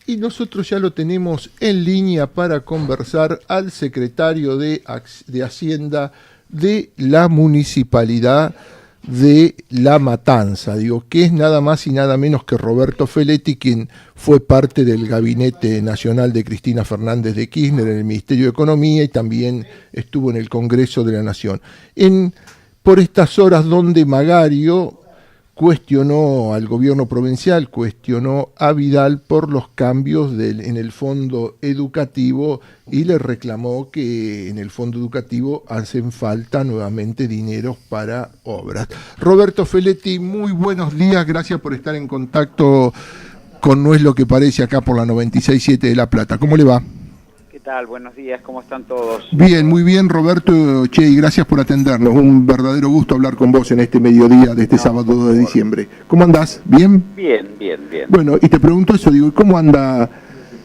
Y nosotros ya lo tenemos en línea para conversar al secretario de Hacienda de la Municipalidad de La Matanza, digo, que es nada más y nada menos que Roberto Feletti, quien fue parte del gabinete nacional de Cristina Fernández de Kirchner en el Ministerio de Economía y también estuvo en el Congreso de la Nación. Por estas horas donde Magario cuestionó al gobierno provincial, cuestionó a Vidal por los cambios en el fondo educativo y le reclamó que en el fondo educativo hacen falta nuevamente dineros para obras. Roberto Feletti, muy buenos días, gracias por estar en contacto con No es lo que parece acá por la 96.7 de La Plata. ¿Cómo le va? ¿Qué tal? Buenos días, ¿cómo están todos? Bien, muy bien, Roberto. Che, y gracias por atendernos. Un verdadero gusto hablar con vos en este mediodía de este sábado 2 de diciembre. ¿Cómo andás? ¿Bien? Bien. Bueno, y te pregunto eso, digo, ¿cómo anda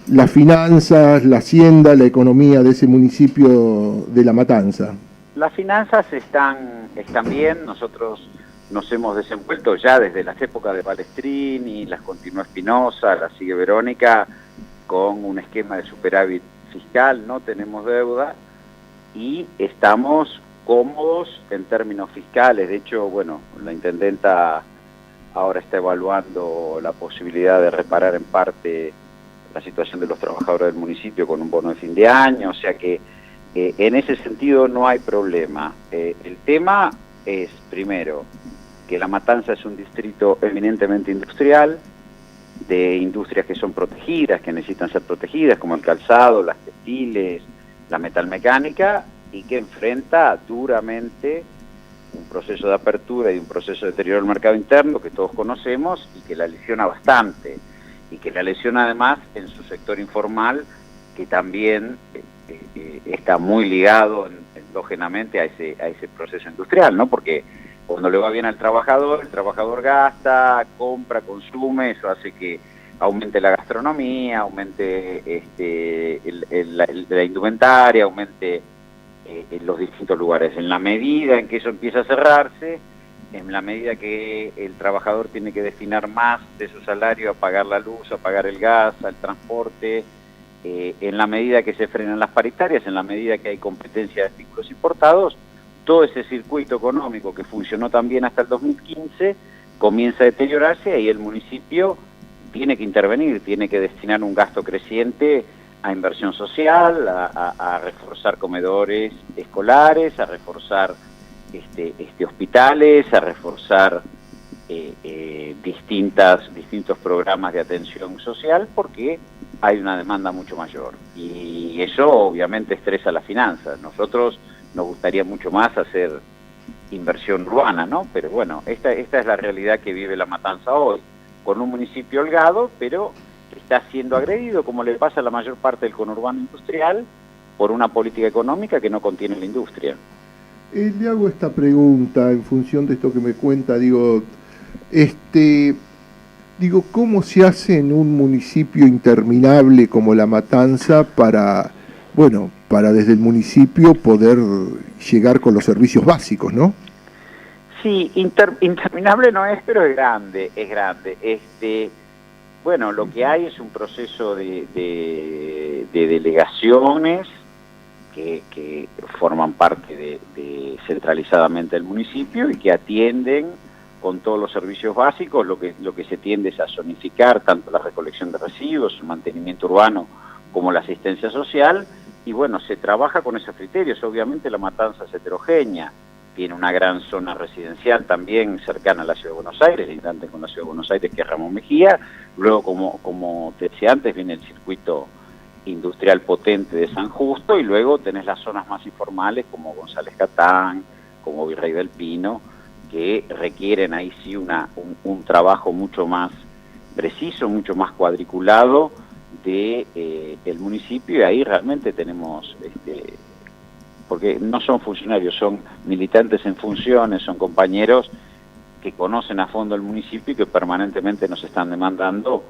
las finanzas, la hacienda, la economía de ese municipio de La Matanza? Las finanzas están bien, nosotros nos hemos desenvuelto ya desde las épocas de Balestrini, las continuó Espinosa, la sigue Verónica, con un esquema de superávit fiscal, no tenemos deuda y estamos cómodos en términos fiscales. De hecho, bueno, la intendenta ahora está evaluando la posibilidad de reparar en parte la situación de los trabajadores del municipio con un bono de fin de año, o sea que en ese sentido no hay problema. El tema es, primero, que La Matanza es un distrito eminentemente industrial, de industrias que son protegidas, que necesitan ser protegidas, como el calzado, las textiles, la metalmecánica, y que enfrenta duramente un proceso de apertura y un proceso de deterioro del mercado interno que todos conocemos y que la lesiona bastante, y que la lesiona además en su sector informal, que también está muy ligado endógenamente a ese proceso industrial, ¿no? Porque cuando le va bien al trabajador, el trabajador gasta, compra, consume, eso hace que aumente la gastronomía, aumente la indumentaria, aumente los distintos lugares. En la medida en que eso empieza a cerrarse, en la medida que el trabajador tiene que destinar más de su salario a pagar la luz, a pagar el gas, al transporte, en la medida que se frenan las paritarias, en la medida que hay competencia de artículos importados, todo ese circuito económico que funcionó también hasta el 2015 comienza a deteriorarse y el municipio tiene que intervenir, tiene que destinar un gasto creciente a inversión social, a reforzar comedores escolares, a reforzar hospitales, a reforzar distintos programas de atención social, porque hay una demanda mucho mayor. Y eso obviamente estresa las finanzas. Nosotros nos gustaría mucho más hacer inversión urbana, ¿no? Pero bueno, esta es la realidad que vive La Matanza hoy, con un municipio holgado, pero que está siendo agredido, como le pasa a la mayor parte del conurbano industrial, por una política económica que no contiene la industria. Le hago esta pregunta en función de esto que me cuenta, digo, ¿cómo se hace en un municipio interminable como La Matanza para desde el municipio poder llegar con los servicios básicos, ¿no? Sí, interminable no es, pero es grande. Bueno, lo que hay es un proceso de delegaciones que forman parte centralizadamente del municipio y que atienden con todos los servicios básicos. Lo que se tiende es a zonificar tanto la recolección de residuos, el mantenimiento urbano, como la asistencia social. Y bueno, se trabaja con esos criterios. Obviamente La Matanza es heterogénea, tiene una gran zona residencial también cercana a la Ciudad de Buenos Aires, lindante con la Ciudad de Buenos Aires, que es Ramón Mejía. Luego, como te decía antes, viene el circuito industrial potente de San Justo, y luego tenés las zonas más informales como González Catán, como Virrey del Pino, que requieren ahí sí un trabajo mucho más preciso, mucho más cuadriculado del municipio, y ahí realmente tenemos, porque no son funcionarios, son militantes en funciones, son compañeros que conocen a fondo el municipio y que permanentemente nos están demandando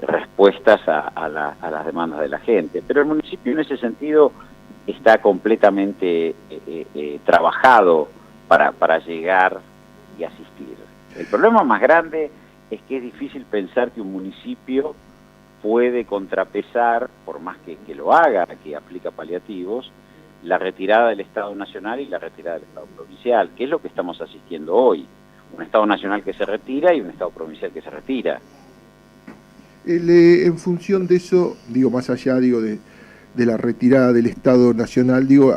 respuestas a las demandas de la gente. Pero el municipio en ese sentido está completamente trabajado para llegar y asistir. El problema más grande es que es difícil pensar que un municipio puede contrapesar, por más que lo haga, que aplica paliativos, la retirada del Estado Nacional y la retirada del Estado Provincial, que es lo que estamos asistiendo hoy. Un Estado Nacional que se retira y un Estado Provincial que se retira. En función de eso, digo, más allá de la retirada del Estado Nacional, digo,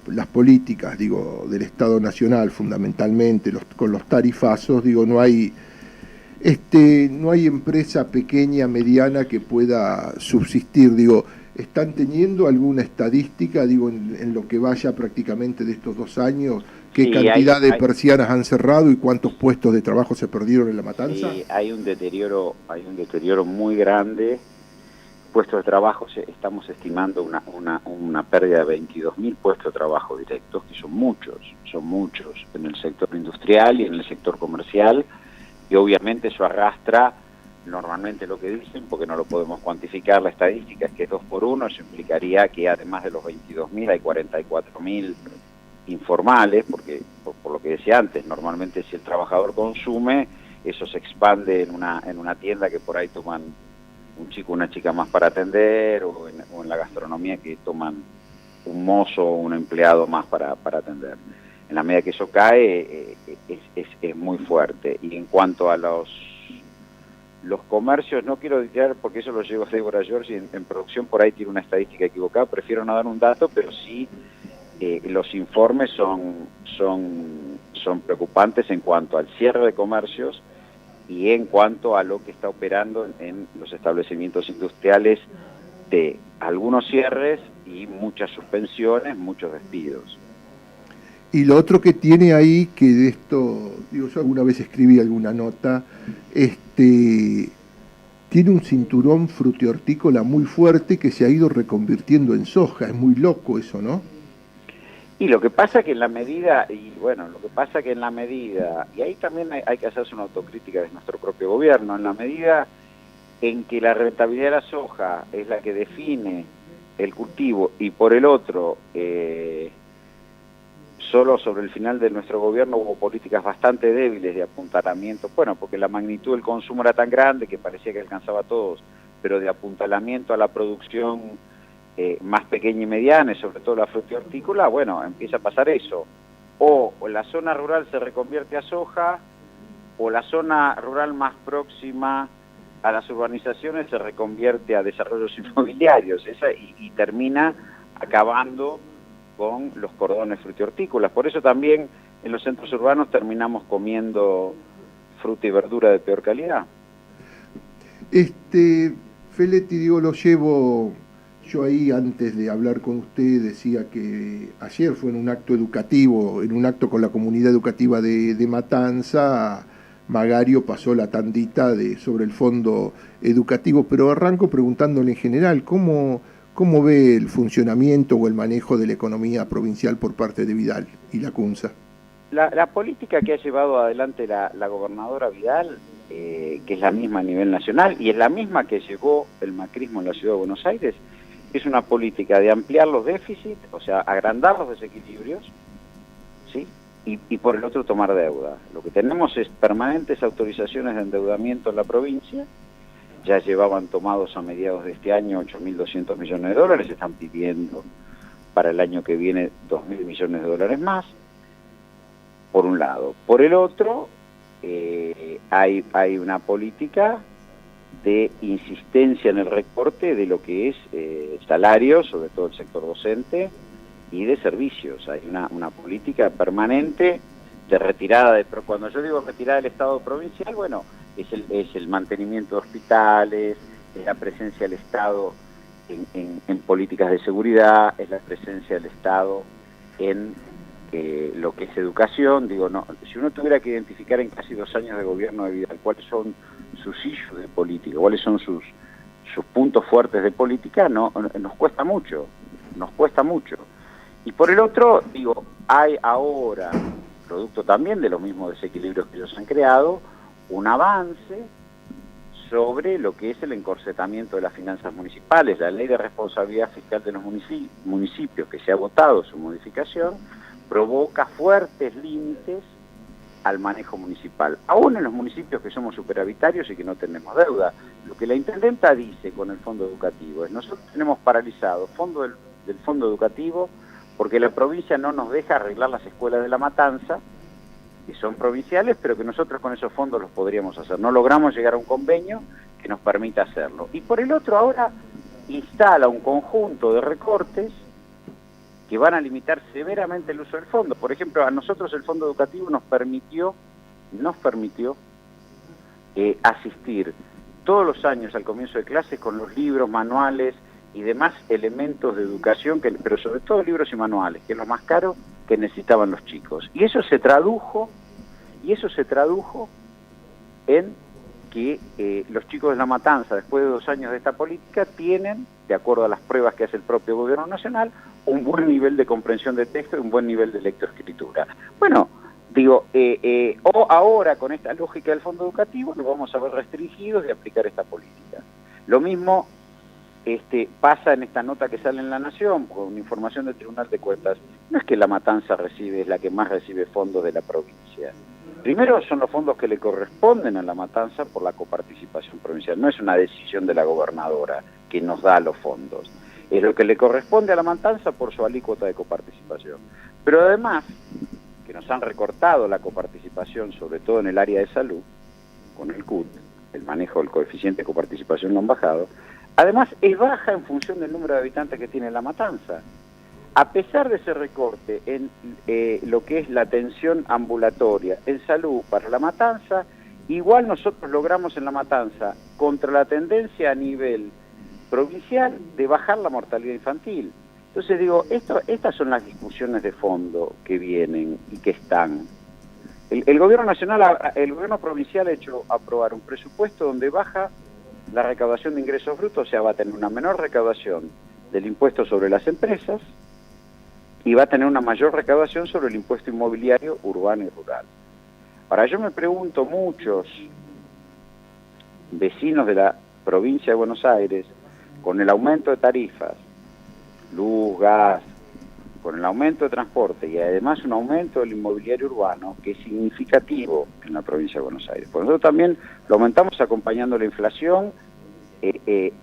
las políticas, digo, del Estado Nacional fundamentalmente, con los tarifazos, digo, no hay empresa pequeña, mediana que pueda subsistir, digo, ¿están teniendo alguna estadística, digo, en lo que vaya prácticamente de estos 2 años? ¿Qué cantidad de persianas han cerrado y cuántos puestos de trabajo se perdieron en La Matanza? Sí, hay un deterioro muy grande. Puestos de trabajo, estamos estimando una pérdida de 22.000 puestos de trabajo directos, que son muchos en el sector industrial y en el sector comercial, y obviamente eso arrastra, normalmente lo que dicen, porque no lo podemos cuantificar, la estadística es que 2 por 1, eso implicaría que además de los 22.000 hay 44.000 informales, porque por lo que decía antes, normalmente si el trabajador consume, eso se expande en una tienda que por ahí toman un chico o una chica más para atender, o en la gastronomía que toman un mozo o un empleado más para atender. En la medida que eso cae, es muy fuerte. Y en cuanto a los comercios, no quiero decir, porque eso lo llevo a Débora Giorgi, en producción por ahí tiene una estadística equivocada, prefiero no dar un dato, pero sí los informes son preocupantes en cuanto al cierre de comercios y en cuanto a lo que está operando en los establecimientos industriales, de algunos cierres y muchas suspensiones, muchos despidos. Y lo otro que tiene ahí, que de esto, digo, yo alguna vez escribí alguna nota, tiene un cinturón frutihortícola muy fuerte que se ha ido reconvirtiendo en soja. Es muy loco eso, ¿no? Y lo que pasa que en la medida, y ahí también hay que hacerse una autocrítica de nuestro propio gobierno, en la medida en que la rentabilidad de la soja es la que define el cultivo, y por el otro, solo sobre el final de nuestro gobierno hubo políticas bastante débiles de apuntalamiento, bueno, porque la magnitud del consumo era tan grande que parecía que alcanzaba a todos, pero de apuntalamiento a la producción más pequeña y mediana, y sobre todo la frutihortícola, bueno, empieza a pasar eso. O la zona rural se reconvierte a soja, o la zona rural más próxima a las urbanizaciones se reconvierte a desarrollos inmobiliarios, y termina acabando con los cordones frutihortícolas. Por eso también en los centros urbanos terminamos comiendo fruta y verdura de peor calidad. Feletti, digo, lo llevo. Yo ahí, antes de hablar con usted, decía que ayer fue en un acto educativo, en un acto con la comunidad educativa de Matanza, Magario pasó la tandita sobre el fondo educativo, pero arranco preguntándole en general, ¿cómo ve el funcionamiento o el manejo de la economía provincial por parte de Vidal y la CUNSA? La política que ha llevado adelante la gobernadora Vidal, que es la misma a nivel nacional, y es la misma que llevó el macrismo en la ciudad de Buenos Aires, es una política de ampliar los déficits, o sea, agrandar los desequilibrios, ¿sí? Y por el otro tomar deuda. Lo que tenemos es permanentes autorizaciones de endeudamiento en la provincia. Ya llevaban tomados a mediados de este año 8.200 millones de dólares, están pidiendo para el año que viene 2.000 millones de dólares más, por un lado. Por el otro, hay una política de insistencia en el recorte de lo que es salarios, sobre todo el sector docente, y de servicios. Hay una política permanente de retirada, pero cuando yo digo retirada del Estado provincial, bueno, es el mantenimiento de hospitales, es la presencia del Estado en políticas de seguridad, es la presencia del Estado en lo que es educación. Digo, no, si uno tuviera que identificar en casi 2 años de gobierno de Vidal cuáles son sus issues de política, cuáles son sus puntos fuertes de política, nos cuesta mucho. Y por el otro, digo, hay ahora, producto también de los mismos desequilibrios que ellos han creado, un avance sobre lo que es el encorsetamiento de las finanzas municipales. La ley de responsabilidad fiscal de los municipios, que se ha votado su modificación, provoca fuertes límites al manejo municipal, aún en los municipios que somos superavitarios y que no tenemos deuda. Lo que la intendenta dice con el fondo educativo es: nosotros tenemos paralizado fondo del fondo educativo porque la provincia no nos deja arreglar las escuelas de La Matanza, que son provinciales, pero que nosotros con esos fondos los podríamos hacer. No logramos llegar a un convenio que nos permita hacerlo. Y por el otro, ahora instala un conjunto de recortes que van a limitar severamente el uso del fondo. Por ejemplo, a nosotros el fondo educativo nos permitió asistir todos los años al comienzo de clases con los libros, manuales y demás elementos de educación, pero sobre todo libros y manuales, que es lo más caro que necesitaban los chicos. Y eso se tradujo en que los chicos de La Matanza, después de 2 años de esta política, tienen, de acuerdo a las pruebas que hace el propio gobierno nacional, un buen nivel de comprensión de texto y un buen nivel de lectoescritura. Bueno, digo, o ahora con esta lógica del fondo educativo lo vamos a ver restringidos de aplicar esta política. Lo mismo pasa en esta nota que sale en La Nación, con información del Tribunal de Cuentas. No es que La Matanza es la que más recibe fondos de la provincia. Primero son los fondos que le corresponden a La Matanza por la coparticipación provincial. No es una decisión de la gobernadora que nos da los fondos. Es lo que le corresponde a La Matanza por su alícuota de coparticipación. Pero además, que nos han recortado la coparticipación, sobre todo en el área de salud, con el CUT, el manejo del coeficiente de coparticipación lo han bajado. Además, es baja en función del número de habitantes que tiene La Matanza. A pesar de ese recorte en lo que es la atención ambulatoria en salud para La Matanza, igual nosotros logramos en La Matanza, contra la tendencia a nivel provincial, de bajar la mortalidad infantil. Entonces digo, estas son las discusiones de fondo que vienen y que están. El gobierno nacional, el gobierno provincial ha hecho aprobar un presupuesto donde baja la recaudación de ingresos brutos, o sea, va a tener una menor recaudación del impuesto sobre las empresas y va a tener una mayor recaudación sobre el impuesto inmobiliario urbano y rural. Ahora, yo me pregunto, muchos vecinos de la provincia de Buenos Aires, con el aumento de tarifas, luz, gas, con el aumento de transporte y además un aumento del inmobiliario urbano que es significativo en la provincia de Buenos Aires. Por nosotros también lo aumentamos acompañando la inflación,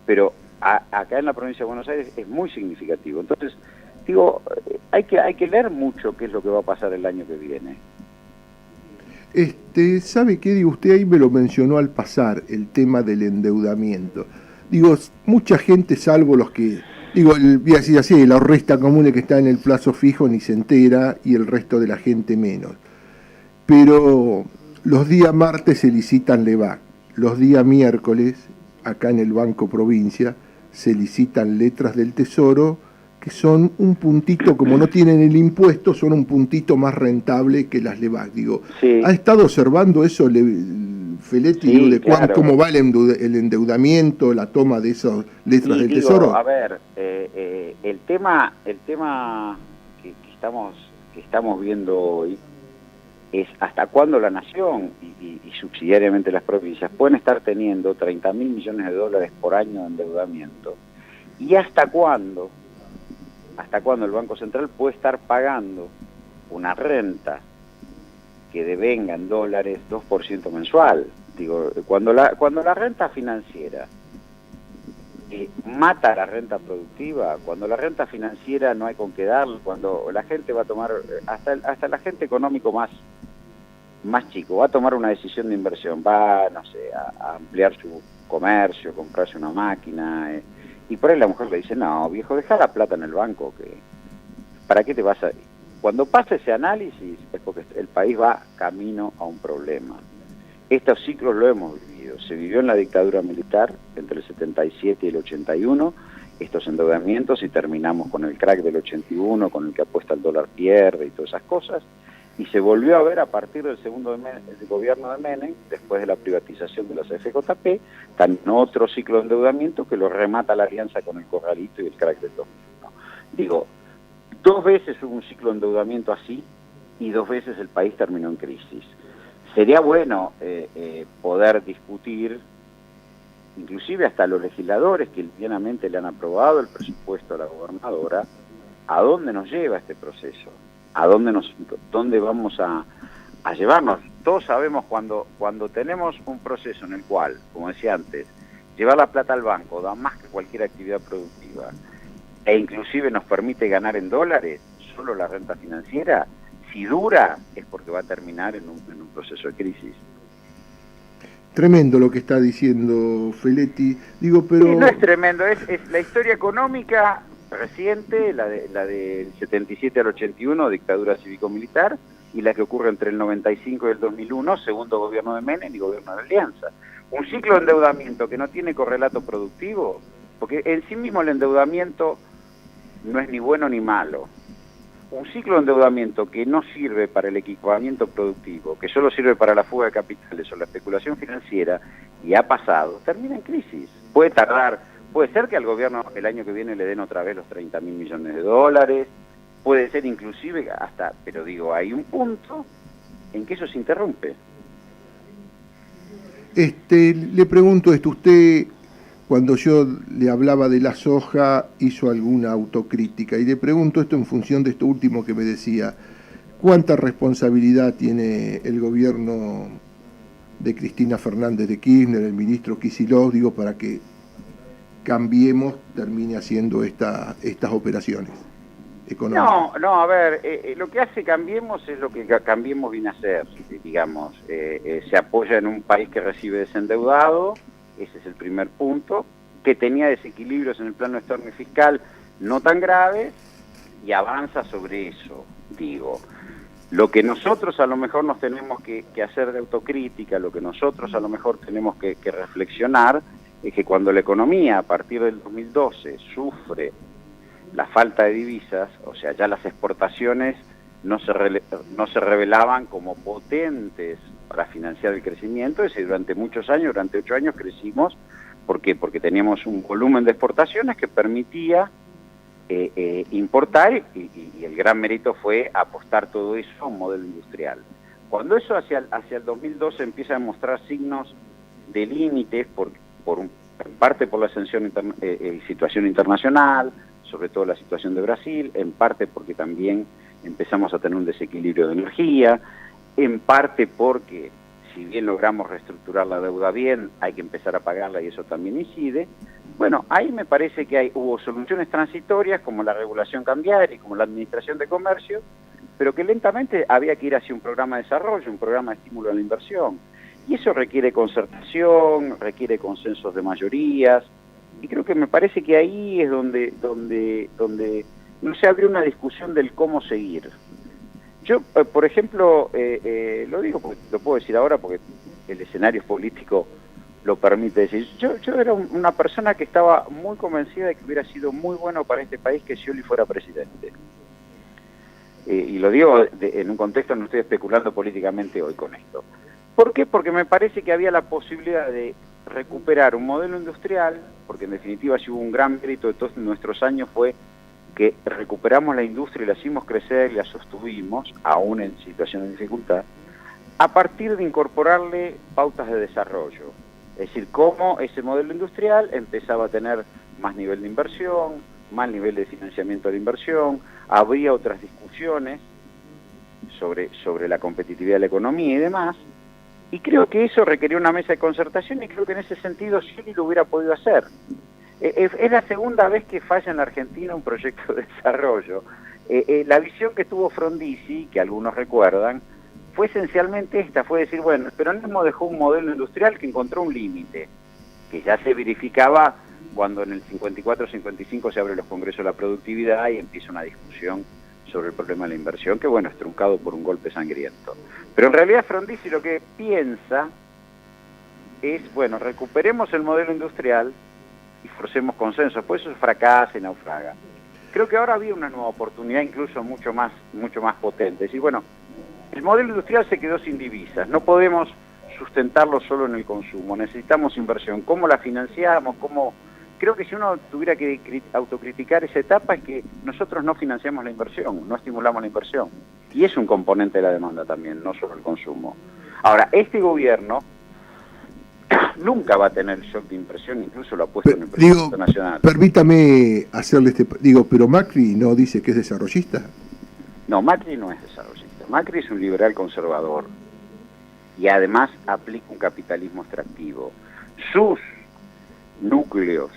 pero acá en la provincia de Buenos Aires es muy significativo. Entonces, digo, hay que leer mucho qué es lo que va a pasar el año que viene. ¿Sabe qué? Digo, usted ahí me lo mencionó al pasar, el tema del endeudamiento. Digo, mucha gente, salvo los que, voy a decir así, la ahorrista común que está en el plazo fijo ni se entera y el resto de la gente menos. Pero los días martes se licitan LEVAC, los días miércoles, acá en el Banco Provincia, se licitan letras del Tesoro, que son un puntito, como no tienen el impuesto, son un puntito más rentable que las LEVAC. Digo, sí. ¿Ha estado observando eso, Feletti, sí, de claro, cómo va el endeudamiento, la toma de esas letras del Tesoro? A ver, el tema que estamos viendo hoy es hasta cuándo la Nación y subsidiariamente las provincias pueden estar teniendo 30.000 millones de dólares por año de endeudamiento, y hasta cuándo el Banco Central puede estar pagando una renta que devenga en dólares 2% mensual. Digo, cuando la renta financiera mata la renta productiva, cuando la renta financiera no hay con qué darle, cuando la gente va a tomar, hasta la gente económico más chico, va a tomar una decisión de inversión, va, no sé, a ampliar su comercio, comprarse una máquina, y por ahí la mujer le dice: no, viejo, deja la plata en el banco, que ¿para qué te vas a...? Cuando pasa ese análisis es porque el país va camino a un problema. Estos ciclos lo hemos vivido. Se vivió en la dictadura militar entre el 77 y el 81, estos endeudamientos, y terminamos con el crack del 81, con el que apuesta el dólar pierde y todas esas cosas, y se volvió a ver a partir del segundo gobierno de Menem, después de la privatización de las FJP, tan otro ciclo de endeudamiento que lo remata la alianza con el Corralito y el crack del 2001. Digo, 2 veces hubo un ciclo de endeudamiento así y 2 veces el país terminó en crisis. Sería bueno poder discutir, inclusive hasta los legisladores que livianamente le han aprobado el presupuesto a la gobernadora, a dónde nos lleva este proceso, dónde vamos a a llevarnos. Todos sabemos cuando tenemos un proceso en el cual, como decía antes, llevar la plata al banco da más que cualquier actividad productiva e inclusive nos permite ganar en dólares, solo la renta financiera, si dura, es porque va a terminar en un proceso de crisis. Tremendo lo que está diciendo Feletti. Digo, pero... Sí, no es tremendo, es la historia económica reciente, la del 77 al 81, dictadura cívico-militar, y la que ocurre entre el 95 y el 2001, segundo gobierno de Menem y gobierno de Alianza. Un ciclo de endeudamiento que no tiene correlato productivo, porque en sí mismo el endeudamiento no es ni bueno ni malo. Un ciclo de endeudamiento que no sirve para el equipamiento productivo, que solo sirve para la fuga de capitales o la especulación financiera, y ha pasado, termina en crisis. Puede tardar, puede ser que al gobierno el año que viene le den otra vez los 30.000 millones de dólares, puede ser inclusive hasta, pero digo, hay un punto en que eso se interrumpe. Le pregunto esto, usted, cuando yo le hablaba de la soja, hizo alguna autocrítica, y le pregunto esto en función de esto último que me decía, ¿cuánta responsabilidad tiene el gobierno de Cristina Fernández de Kirchner, el ministro Kicillof, digo, para que Cambiemos termine haciendo estas operaciones económicas? No, a ver, lo que hace Cambiemos es lo que Cambiemos viene a hacer, digamos, se apoya en un país que recibe desendeudado, ese es el primer punto, que tenía desequilibrios en el plano externo y fiscal no tan graves, y avanza sobre eso, digo. Lo que nosotros a lo mejor nos tenemos que hacer de autocrítica, lo que nosotros a lo mejor tenemos que reflexionar, es que cuando la economía a partir del 2012 sufre la falta de divisas, o sea, ya las exportaciones no se revelaban como potentes para financiar el crecimiento, es decir, durante muchos años, durante 8 años crecimos, ¿por qué? Porque teníamos un volumen de exportaciones que permitía importar y el gran mérito fue apostar todo eso a un modelo industrial. Cuando eso hacia el 2012 empieza a mostrar signos de límites, en parte por la situación internacional, sobre todo la situación de Brasil, en parte porque también empezamos a tener un desequilibrio de energía, en parte porque si bien logramos reestructurar la deuda bien, hay que empezar a pagarla y eso también incide. Bueno, ahí me parece que hubo soluciones transitorias como la regulación cambiaria y como la administración de comercio, pero que lentamente había que ir hacia un programa de desarrollo, un programa de estímulo a la inversión. Y eso requiere concertación, requiere consensos de mayorías, y creo que me parece que ahí es donde no se abre una discusión del cómo seguir. Yo, por ejemplo, lo digo, porque lo puedo decir ahora porque el escenario político lo permite decir. Yo era una persona que estaba muy convencida de que hubiera sido muy bueno para este país que Scioli fuera presidente. Y lo digo en un contexto, no estoy especulando políticamente hoy con esto. ¿Por qué? Porque me parece que había la posibilidad de recuperar un modelo industrial, porque en definitiva si hubo un gran mérito de todos nuestros años fue que recuperamos la industria y la hicimos crecer y la sostuvimos, aún en situación de dificultad, a partir de incorporarle pautas de desarrollo. Es decir, cómo ese modelo industrial empezaba a tener más nivel de inversión, más nivel de financiamiento de la inversión, habría otras discusiones sobre la competitividad de la economía y demás, y creo que eso requería una mesa de concertación y creo que en ese sentido Scioli lo hubiera podido hacer. Es la segunda vez que falla en la Argentina un proyecto de desarrollo. La visión que tuvo Frondizi, que algunos recuerdan, fue esencialmente esta, fue decir, bueno, el peronismo dejó un modelo industrial que encontró un límite, que ya se verificaba cuando en el 54-55 se abren los congresos de la productividad y empieza una discusión sobre el problema de la inversión, que bueno, es truncado por un golpe sangriento. Pero en realidad Frondizi lo que piensa es, bueno, recuperemos el modelo industrial y forcemos consensos, pues eso fracasa y naufraga. Creo que ahora había una nueva oportunidad incluso mucho más potente. Es decir, bueno, el modelo industrial se quedó sin divisas, no podemos sustentarlo solo en el consumo, necesitamos inversión. ¿Cómo la financiamos? Creo que si uno tuviera que autocriticar esa etapa es que nosotros no financiamos la inversión, no estimulamos la inversión. Y es un componente de la demanda también, no solo el consumo. Ahora, este gobierno nunca va a tener shock de impresión, incluso lo ha puesto en el presupuesto nacional. Permítame hacerle pero Macri no dice que es desarrollista. No, Macri no es desarrollista. Macri es un liberal conservador. y además aplica un capitalismo extractivo. Sus núcleos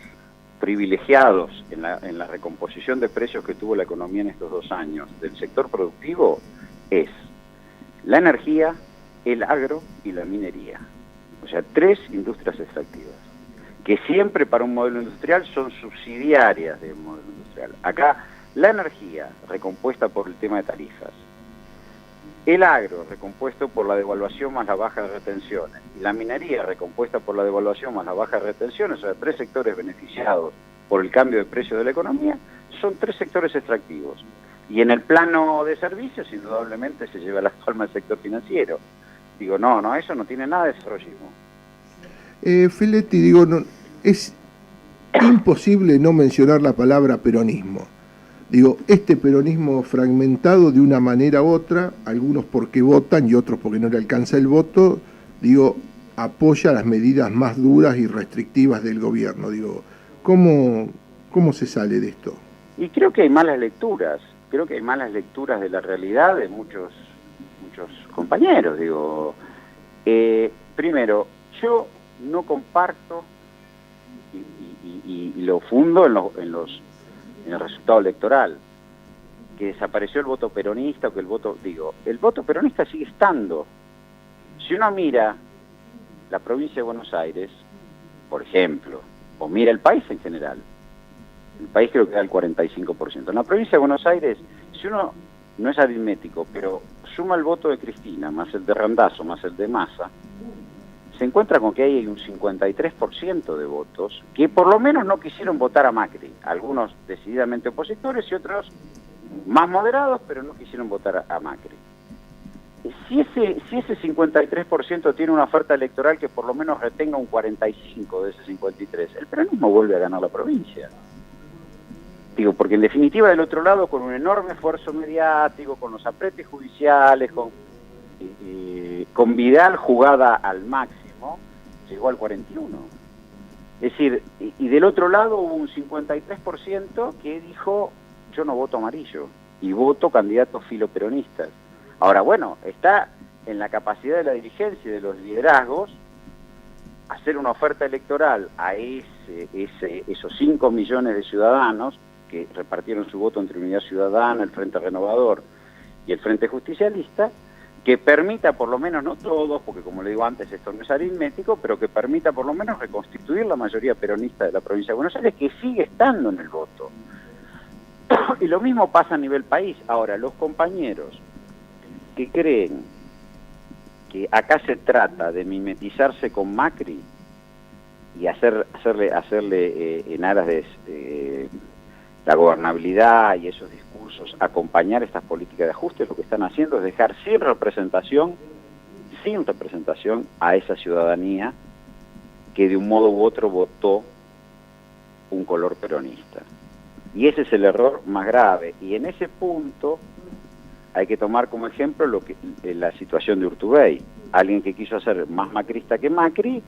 privilegiados en la recomposición de precios que tuvo la economía en estos 2 años del sector productivo es la energía, el agro y la minería. O sea, 3 industrias extractivas, que siempre para un modelo industrial son subsidiarias del modelo industrial. Acá, la energía, recompuesta por el tema de tarifas, el agro, recompuesto por la devaluación más la baja de retenciones, y la minería, recompuesta por la devaluación más la baja de retenciones, o sea, 3 sectores beneficiados por el cambio de precio de la economía, son 3 sectores extractivos. Y en el plano de servicios, indudablemente, se lleva la palma el sector financiero. Digo, no, eso no tiene nada de desarrollismo. Filetti, digo, no, es imposible no mencionar la palabra peronismo. Digo, este peronismo fragmentado de una manera u otra, algunos porque votan y otros porque no le alcanza el voto, digo, apoya las medidas más duras y restrictivas del gobierno. Digo, ¿cómo se sale de esto? Y creo que hay malas lecturas de la realidad de muchos compañeros. Digo, primero, yo no comparto y lo fundo en el resultado electoral, que desapareció el voto peronista o que el voto peronista sigue estando. Si uno mira la provincia de Buenos Aires, por ejemplo, o mira el país en general, el país creo que da el 45%. En la provincia de Buenos Aires, si uno no es aritmético, pero suma el voto de Cristina, más el de Randazzo, más el de Massa, se encuentra con que hay un 53% de votos que por lo menos no quisieron votar a Macri. Algunos decididamente opositores y otros más moderados, pero no quisieron votar a Macri. Si ese 53% tiene una oferta electoral que por lo menos retenga un 45% de ese 53%, el peronismo vuelve a ganar la provincia. Digo, porque en definitiva del otro lado, con un enorme esfuerzo mediático, con los apretes judiciales, con Vidal jugada al máximo, llegó al 41%. Es decir, y del otro lado hubo un 53% que dijo, yo no voto amarillo, y voto candidatos filoperonistas. Ahora, bueno, está en la capacidad de la dirigencia y de los liderazgos hacer una oferta electoral a esos 5 millones de ciudadanos que repartieron su voto entre Unidad Ciudadana, el Frente Renovador y el Frente Justicialista, que permita por lo menos, no todos, porque como le digo antes, esto no es aritmético, pero que permita por lo menos reconstituir la mayoría peronista de la provincia de Buenos Aires, que sigue estando en el voto. Y lo mismo pasa a nivel país. Ahora, los compañeros que creen que acá se trata de mimetizarse con Macri y hacerle en aras de la gobernabilidad y esos discursos, acompañar estas políticas de ajuste, lo que están haciendo es dejar sin representación a esa ciudadanía que de un modo u otro votó un color peronista. Y ese es el error más grave. Y en ese punto hay que tomar como ejemplo la situación de Urtubey, alguien que quiso ser más macrista que Macri.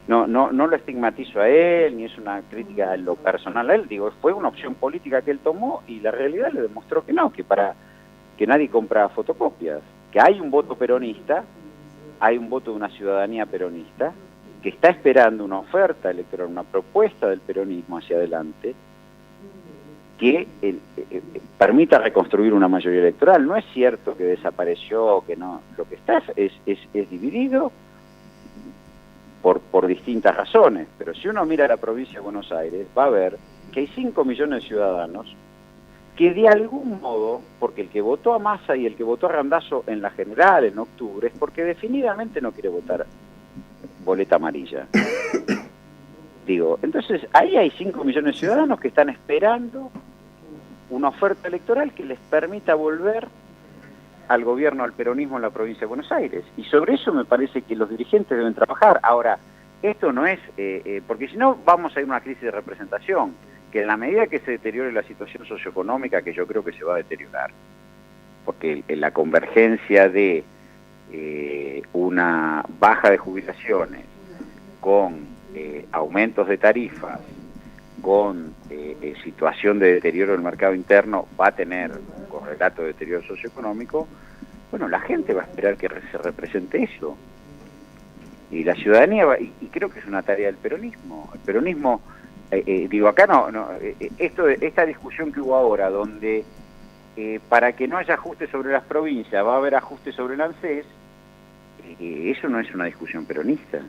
No lo estigmatizo a él, ni es una crítica a lo personal a él, digo, fue una opción política que él tomó y la realidad le demostró que no, que nadie compra fotocopias, que hay un voto peronista, hay un voto de una ciudadanía peronista, que está esperando una oferta electoral, una propuesta del peronismo hacia adelante, que permita reconstruir una mayoría electoral. No es cierto que desapareció, que no, lo que está es dividido por distintas razones, pero si uno mira la provincia de Buenos Aires, va a ver que hay 5 millones de ciudadanos que de algún modo, porque el que votó a Massa y el que votó a Randazzo en la general en octubre, es porque definitivamente no quiere votar boleta amarilla. Digo, entonces ahí hay 5 millones de ciudadanos que están esperando una oferta electoral que les permita volver al gobierno, al peronismo en la provincia de Buenos Aires. Y sobre eso me parece que los dirigentes deben trabajar. Ahora, esto no es, porque si no vamos a ir a una crisis de representación, que en la medida que se deteriore la situación socioeconómica, que yo creo que se va a deteriorar, porque la convergencia de una baja de jubilaciones con aumentos de tarifas, con situación de deterioro del mercado interno, va a tener un correlato de deterioro socioeconómico. Bueno, la gente va a esperar que se represente eso. Y la ciudadanía, y creo que es una tarea del peronismo. El peronismo, acá esta discusión que hubo ahora, donde para que no haya ajuste sobre las provincias va a haber ajuste sobre el ANSES, eso no es una discusión peronista.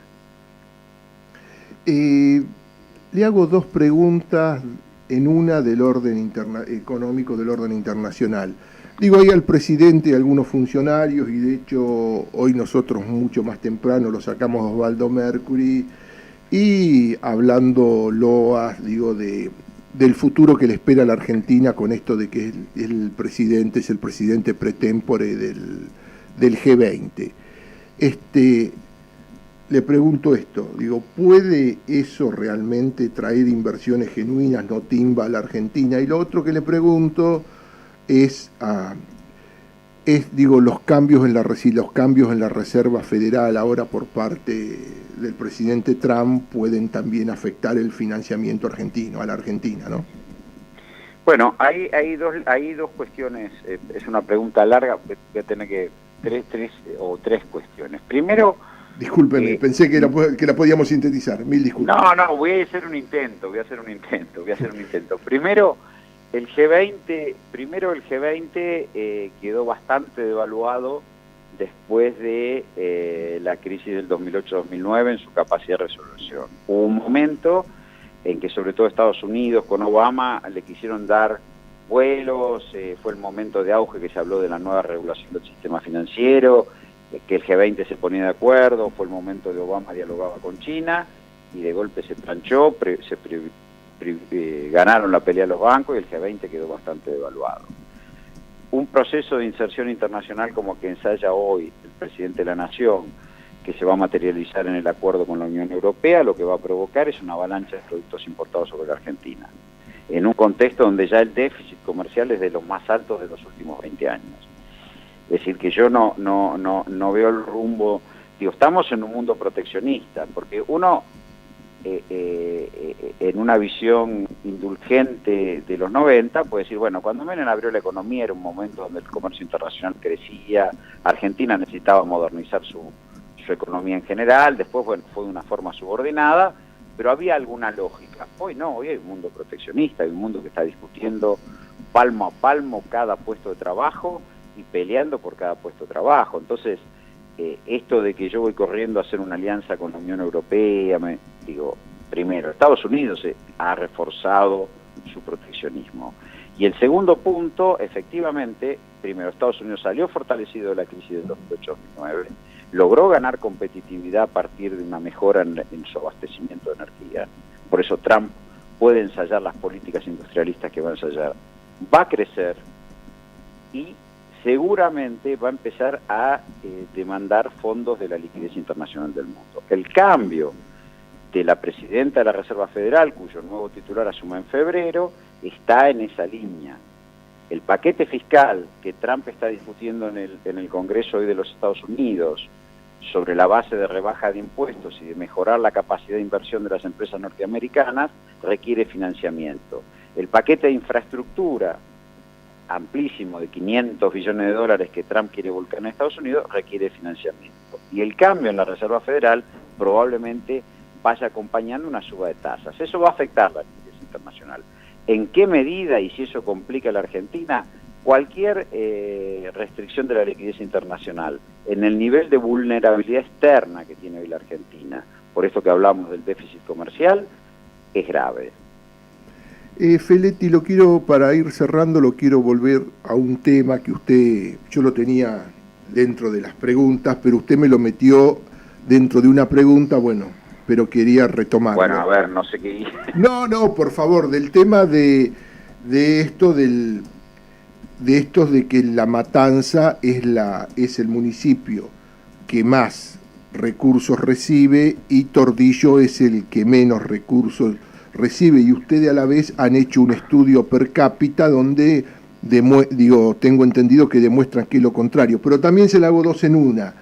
Le hago dos preguntas, en una del orden económico, del orden internacional. Digo ahí al presidente y a algunos funcionarios, y de hecho hoy nosotros mucho más temprano lo sacamos a Osvaldo Mercury, y hablando loas, digo, del futuro que le espera a la Argentina con esto de que el presidente es el presidente pre tempore del G20. Le pregunto esto, digo, ¿puede eso realmente traer inversiones genuinas, no timba a la Argentina? Y lo otro que le pregunto es los cambios en la Reserva Federal ahora por parte del presidente Trump pueden también afectar el financiamiento argentino, a la Argentina, ¿no? Bueno, hay dos cuestiones, es una pregunta larga, voy a tener que tres cuestiones. Primero, discúlpeme, pensé que la podíamos sintetizar, mil disculpas. No, voy a hacer un intento. Primero, el G20 quedó bastante devaluado después de la crisis del 2008-2009 en su capacidad de resolución. Hubo un momento en que sobre todo Estados Unidos con Obama le quisieron dar vuelos, fue el momento de auge que se habló de la nueva regulación del sistema financiero, que el G20 se ponía de acuerdo, fue el momento de Obama dialogaba con China y de golpe se planchó, ganaron la pelea los bancos y el G20 quedó bastante devaluado. Un proceso de inserción internacional como que ensaya hoy el presidente de la Nación, que se va a materializar en el acuerdo con la Unión Europea, lo que va a provocar es una avalancha de productos importados sobre la Argentina, en un contexto donde ya el déficit comercial es de los más altos de los últimos 20 años. Es decir, que yo no veo el rumbo, estamos en un mundo proteccionista, porque uno, en una visión indulgente de los 90, puede decir, bueno, cuando Menem abrió la economía era un momento donde el comercio internacional crecía, Argentina necesitaba modernizar su economía en general, después bueno, fue de una forma subordinada, pero había alguna lógica. Hoy no, hoy hay un mundo proteccionista, hay un mundo que está discutiendo palmo a palmo cada puesto de trabajo, y peleando por cada puesto de trabajo. Entonces, esto de que yo voy corriendo a hacer una alianza con la Unión Europea, primero, Estados Unidos ha reforzado su proteccionismo. Y el segundo punto, efectivamente, primero, Estados Unidos salió fortalecido de la crisis del 2008-2009, logró ganar competitividad a partir de una mejora en su abastecimiento de energía. Por eso Trump puede ensayar las políticas industrialistas que va a ensayar. Va a crecer y seguramente va a empezar a demandar fondos de la liquidez internacional del mundo. El cambio de la presidenta de la Reserva Federal, cuyo nuevo titular asume en febrero, está en esa línea. El paquete fiscal que Trump está discutiendo en el Congreso hoy de los Estados Unidos, sobre la base de rebaja de impuestos y de mejorar la capacidad de inversión de las empresas norteamericanas, requiere financiamiento. El paquete de infraestructura, amplísimo, de 500 billones de dólares que Trump quiere volcar en Estados Unidos, requiere financiamiento. Y el cambio en la Reserva Federal probablemente vaya acompañando una suba de tasas. Eso va a afectar la liquidez internacional. ¿En qué medida y si eso complica a la Argentina? Cualquier restricción de la liquidez internacional en el nivel de vulnerabilidad externa que tiene hoy la Argentina, por esto que hablamos del déficit comercial, es grave. Feletti, para ir cerrando, lo quiero volver a un tema que yo lo tenía dentro de las preguntas, pero usted me lo metió dentro de una pregunta, bueno, pero quería retomarlo. Bueno, a ver, no sé qué... No, por favor, del tema de esto de que La Matanza es el municipio que más recursos recibe y Tordillo es el que menos recursos recibe, y ustedes a la vez han hecho un estudio per cápita donde tengo entendido que demuestran que es lo contrario, pero también se la hago dos en una.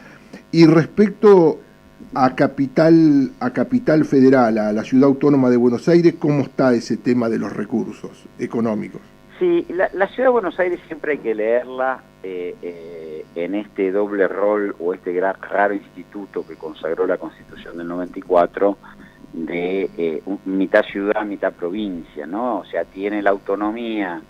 Y respecto a Capital Federal, a la Ciudad Autónoma de Buenos Aires, ¿cómo está ese tema de los recursos económicos? Sí, la Ciudad de Buenos Aires siempre hay que leerla en este doble rol o este raro instituto que consagró la Constitución del 94 de mitad ciudad, mitad provincia, ¿no? O sea, tiene la autonomía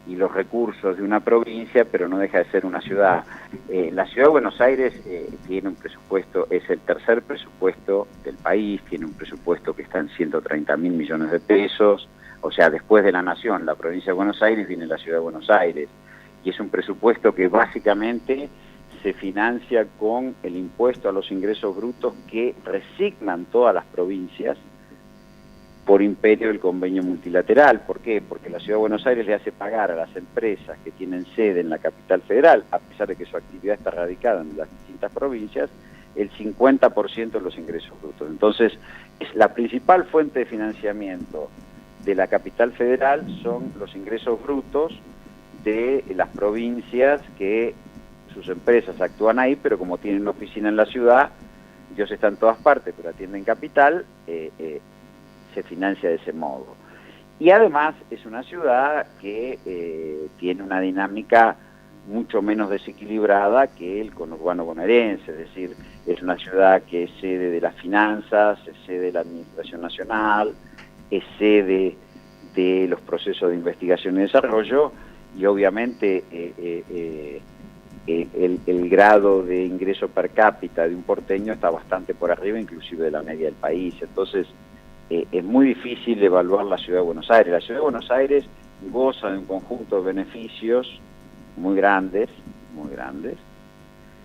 y los recursos de una provincia, pero no deja de ser una ciudad. La Ciudad de Buenos Aires tiene un presupuesto, es el tercer presupuesto del país, tiene un presupuesto que está en 130.000 millones de pesos. O sea, después de la Nación, la provincia de Buenos Aires, viene la Ciudad de Buenos Aires. Y es un presupuesto que básicamente se financia con el impuesto a los ingresos brutos que resignan todas las provincias por imperio del convenio multilateral. ¿Por qué? Porque la Ciudad de Buenos Aires le hace pagar a las empresas que tienen sede en la capital federal, a pesar de que su actividad está radicada en las distintas provincias, el 50% de los ingresos brutos. Entonces, es la principal fuente de financiamiento de la capital federal son los ingresos brutos de las provincias que sus empresas actúan ahí, pero como tienen una oficina en la ciudad, ellos están en todas partes, pero atienden capital, se financia de ese modo. Y además es una ciudad que tiene una dinámica mucho menos desequilibrada que el conurbano bonaerense, es decir, es una ciudad que es sede de las finanzas, es sede de la Administración Nacional, es sede de los procesos de investigación y desarrollo, y obviamente el grado de ingreso per cápita de un porteño está bastante por arriba, inclusive de la media del país. Entonces, es muy difícil evaluar la Ciudad de Buenos Aires. La Ciudad de Buenos Aires goza de un conjunto de beneficios muy grandes,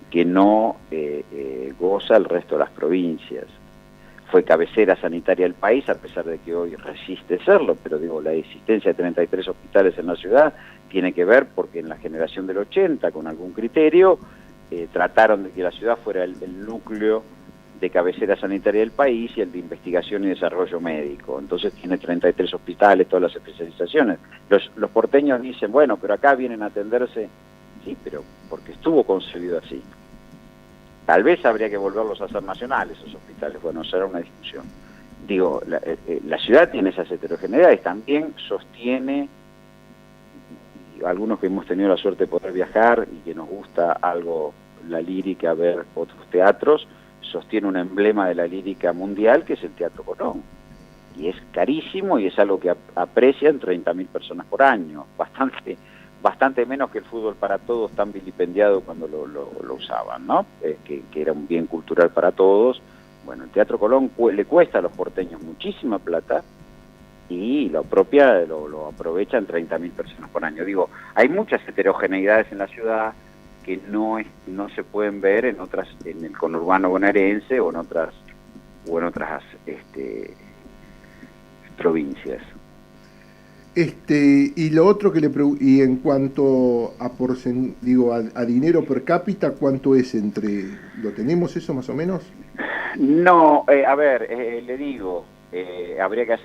que no goza el resto de las provincias. Fue cabecera sanitaria del país, a pesar de que hoy resiste serlo, pero digo, la existencia de 33 hospitales en la ciudad tiene que ver porque en la generación del 80, con algún criterio, trataron de que la ciudad fuera el núcleo de cabecera sanitaria del país y el de investigación y desarrollo médico. Entonces tiene 33 hospitales, todas las especializaciones. Los porteños dicen, bueno, pero acá vienen a atenderse, sí, pero porque estuvo concebido así. Tal vez habría que volverlos a hacer nacionales esos hospitales, bueno, será una discusión. Digo, la ciudad tiene esas heterogeneidades, también sostiene, y algunos que hemos tenido la suerte de poder viajar y que nos gusta algo la lírica, ver otros teatros, sostiene un emblema de la lírica mundial que es el Teatro Colón. Y es carísimo y es algo que aprecian 30.000 personas por año, bastante menos que el fútbol para todos tan vilipendiado cuando lo usaban, ¿no? Que era un bien cultural para todos. Bueno, el Teatro Colón le cuesta a los porteños muchísima plata y lo aprovechan 30.000 personas por año. Digo, hay muchas heterogeneidades en la ciudad que no se pueden ver en el conurbano bonaerense o en otras provincias. Y lo otro que y en cuanto a dinero per cápita, ¿cuánto es lo tenemos eso más o menos? No, a ver, le digo, habría que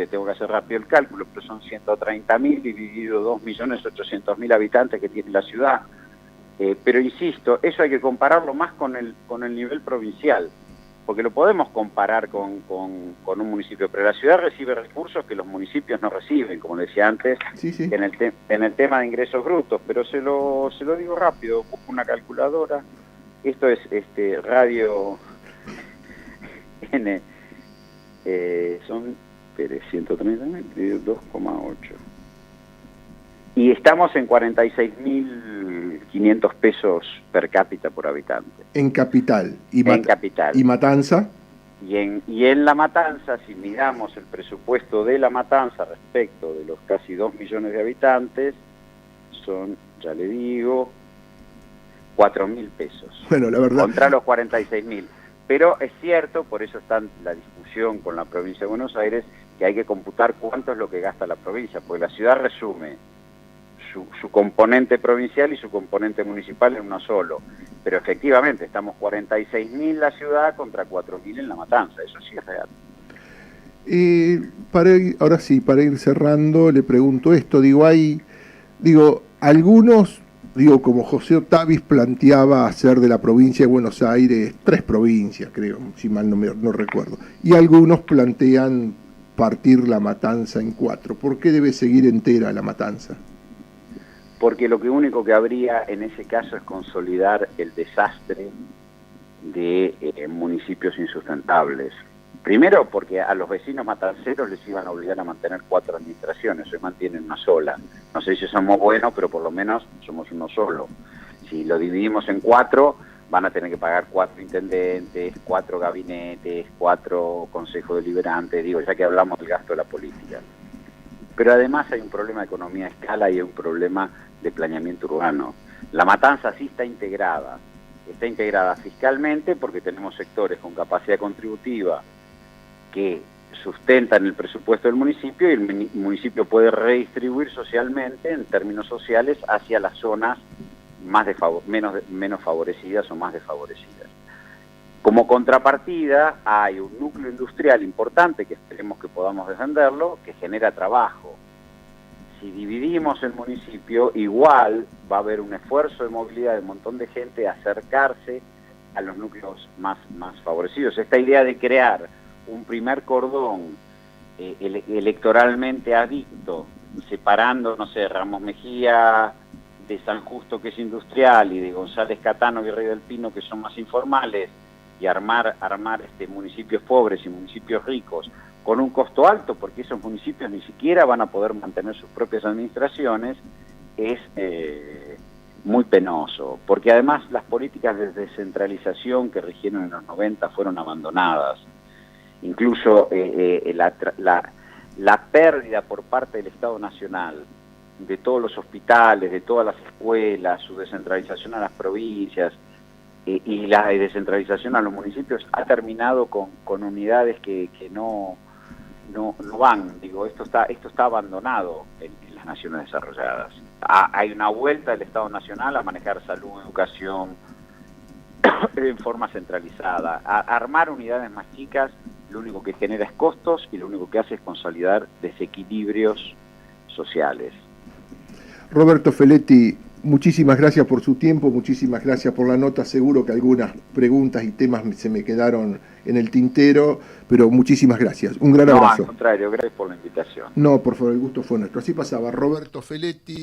tengo que hacer rápido el cálculo, pero son 130.000 dividido 2.800.000 habitantes que tiene la ciudad. Pero insisto, eso hay que compararlo más con el nivel provincial, porque lo podemos comparar con un municipio, pero la ciudad recibe recursos que los municipios no reciben, como decía antes, sí. En el tema de ingresos brutos, pero se lo digo rápido, busco una calculadora, esto es radio N, son 130.000 2,8. Y estamos en 46.500 pesos per cápita por habitante. En capital. Capital. ¿Y Matanza? Y en La Matanza, si miramos el presupuesto de La Matanza respecto de los casi 2 millones de habitantes, son, ya le digo, 4.000 pesos. Bueno, la verdad. Contra los 46.000. Pero es cierto, por eso está la discusión con la provincia de Buenos Aires, que hay que computar cuánto es lo que gasta la provincia, porque la ciudad resume su componente provincial y su componente municipal en uno solo. Pero efectivamente, estamos 46.000 la ciudad contra 4.000 en La Matanza, eso sí es real. Ahora sí, para ir cerrando, le pregunto esto, algunos, como José Otavis planteaba hacer de la provincia de Buenos Aires 3 provincias, creo, si mal no recuerdo, y algunos plantean partir La Matanza en 4. ¿Por qué debe seguir entera La Matanza? porque lo único que habría en ese caso es consolidar el desastre de municipios insustentables. Primero porque a los vecinos matanceros les iban a obligar a mantener 4 administraciones, hoy mantienen una sola. No sé si somos buenos, pero por lo menos somos uno solo. Si lo dividimos en 4, van a tener que pagar 4 intendentes, 4 gabinetes, 4 consejos deliberantes, digo, ya que hablamos del gasto de la política. Pero además hay un problema de economía de escala y hay un problema de planeamiento urbano. La Matanza sí está integrada fiscalmente porque tenemos sectores con capacidad contributiva que sustentan el presupuesto del municipio y el municipio puede redistribuir socialmente, en términos sociales, hacia las zonas menos favorecidas o más desfavorecidas. Como contrapartida hay un núcleo industrial importante, que esperemos que podamos defenderlo, que genera trabajo. Si dividimos el municipio, igual va a haber un esfuerzo de movilidad de un montón de gente a acercarse a los núcleos más favorecidos. Esta idea de crear un primer cordón electoralmente adicto, separando, no sé, Ramos Mejía de San Justo, que es industrial, y de González Catano, Virrey del Pino, que son más informales, y armar municipios pobres y municipios ricos con un costo alto, porque esos municipios ni siquiera van a poder mantener sus propias administraciones, es muy penoso, porque además las políticas de descentralización que rigieron en los 90 fueron abandonadas. Incluso la pérdida por parte del Estado Nacional de todos los hospitales, de todas las escuelas, su descentralización a las provincias y la descentralización a los municipios ha terminado con unidades que no van. Digo, esto está abandonado en las naciones desarrolladas. Hay una vuelta del Estado Nacional a manejar salud, educación en forma centralizada. Armar unidades más chicas lo único que genera es costos y lo único que hace es consolidar desequilibrios sociales. Roberto Feletti, muchísimas gracias por su tiempo, muchísimas gracias por la nota. Seguro que algunas preguntas y temas se me quedaron en el tintero, pero muchísimas gracias. Un gran abrazo. Al contrario, gracias por la invitación. No, por favor, el gusto fue nuestro. Así pasaba Roberto Feletti.